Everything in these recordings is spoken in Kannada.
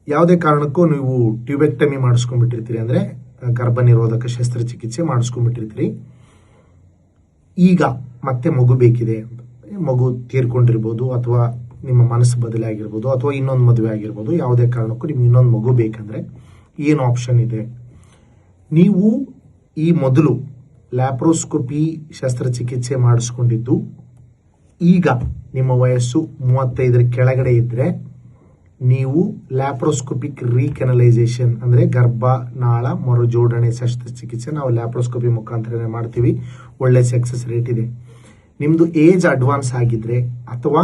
ಯಾವುದೇ ಕಾರಣಕ್ಕೂ ನೀವು ಟ್ಯೂಬೆಕ್ಟಮಿ ಮಾಡಿಸ್ಕೊಂಡ್ಬಿಟ್ಟಿರ್ತೀರಿ, ಅಂದರೆ ಗರ್ಭನಿರೋಧಕ ಶಸ್ತ್ರಚಿಕಿತ್ಸೆ ಮಾಡಿಸ್ಕೊಂಡ್ಬಿಟ್ಟಿರ್ತೀರಿ. ಈಗ ಮತ್ತೆ ಮಗು ಬೇಕಿದೆ, ಮಗು ತೀರ್ಕೊಂಡಿರ್ಬೋದು, ಅಥವಾ ನಿಮ್ಮ ಮನಸ್ಸು ಬದಲಾಗಿರ್ಬೋದು, ಅಥವಾ ಇನ್ನೊಂದು ಮದುವೆ ಆಗಿರ್ಬೋದು. ಯಾವುದೇ ಕಾರಣಕ್ಕೂ ನಿಮ್ಗೆ ಇನ್ನೊಂದು ಮಗು ಬೇಕಂದ್ರೆ ಏನು ಆಪ್ಷನ್ ಇದೆ? ನೀವು ಈ ಮೊದಲು ಲ್ಯಾಪ್ರೋಸ್ಕೋಪಿ ಶಸ್ತ್ರಚಿಕಿತ್ಸೆ ಮಾಡಿಸ್ಕೊಂಡಿದ್ದು ಈಗ ನಿಮ್ಮ ವಯಸ್ಸು 35 ಕೆಳಗಡೆ ಇದ್ರೆ ನೀವು ಲ್ಯಾಪ್ರೋಸ್ಕೋಪಿಕ್ ರೀಕೆನಲೈಸೇಷನ್ ಅಂದರೆ ಗರ್ಭನಾಳ ಮರುಜೋಡಣೆ ಶಸ್ತ್ರಚಿಕಿತ್ಸೆ ನಾವು ಲ್ಯಾಪ್ರೋಸ್ಕೋಪಿ ಮುಖಾಂತರ ಮಾಡ್ತೀವಿ. ಒಳ್ಳೆ ಸಕ್ಸಸ್ ರೇಟ್ ಇದೆ. ನಿಮ್ದು ಏಜ್ ಅಡ್ವಾನ್ಸ್ ಆಗಿದ್ರೆ ಅಥವಾ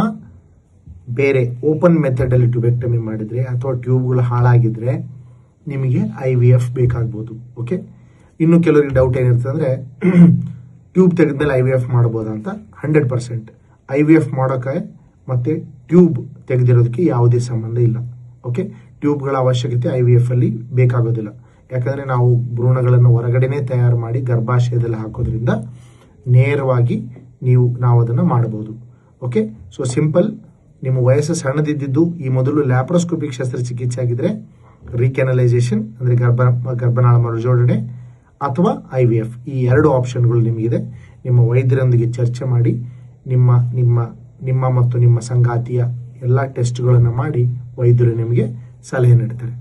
ಬೇರೆ ಓಪನ್ ಮೆಥಡ್ ಅಲ್ಲಿ ಟ್ಯೂಬೆಕ್ಟಮಿ ಮಾಡಿದ್ರೆ ಅಥವಾ ಟ್ಯೂಬ್ಗಳು ಹಾಳಾಗಿದ್ರೆ ನಿಮಗೆ IVF ಬೇಕಾಗ್ಬೋದು. ಓಕೆ, ಇನ್ನು ಕೆಲವರಿಗೆ ಡೌಟ್ ಏನಿರ್ತದೆ ಅಂದರೆ ಟ್ಯೂಬ್ ತೆಗೆದ್ಮೇಲೆ IVF ಮಾಡ್ಬೋದಾ ಅಂತ. 100% IVF ಮಾಡೋಕೆ ಮತ್ತೆ ಟ್ಯೂಬ್ ತೆಗೆದಿರೋದಕ್ಕೆ ಯಾವುದೇ ಸಂಬಂಧ ಇಲ್ಲ. ಓಕೆ, ಟ್ಯೂಬ್ಗಳ ಅವಶ್ಯಕತೆ IVF ಅಲ್ಲಿ ಬೇಕಾಗೋದಿಲ್ಲ. ಯಾಕಂದ್ರೆ ನಾವು ಭ್ರೂಣಗಳನ್ನು ಹೊರಗಡೆನೆ ತಯಾರು ಮಾಡಿ ಗರ್ಭಾಶಯದಲ್ಲಿ ಹಾಕೋದ್ರಿಂದ ನೇರವಾಗಿ ನಾವು ಅದನ್ನು ಮಾಡಬಹುದು. Okay, so simple. ನಿಮ್ಮ ವಯಸ್ಸು ಸಣ್ಣದಿದ್ದು ಈ ಮೊದಲು ಲ್ಯಾಪ್ರೋಸ್ಕೋಪಿಕ್ ಶಸ್ತ್ರಚಿಕಿತ್ಸೆ ಆಗಿದ್ರೆ ರೀಕೆನಲೈಸೇಷನ್ ಅಂದರೆ ಗರ್ಭನಾಳ ಮರುಜೋಡಣೆ ಅಥವಾ IVF, ಈ 2 ಆಪ್ಷನ್ಗಳು ನಿಮಗಿದೆ. ನಿಮ್ಮ ವೈದ್ಯರೊಂದಿಗೆ ಚರ್ಚೆ ಮಾಡಿ ನಿಮ್ಮ ಮತ್ತು ನಿಮ್ಮ ಸಂಗಾತಿಯ ಎಲ್ಲ ಟೆಸ್ಟ್ಗಳನ್ನು ಮಾಡಿ ವೈದ್ಯರು ನಿಮಗೆ ಸಲಹೆ ನೀಡ್ತಾರೆ.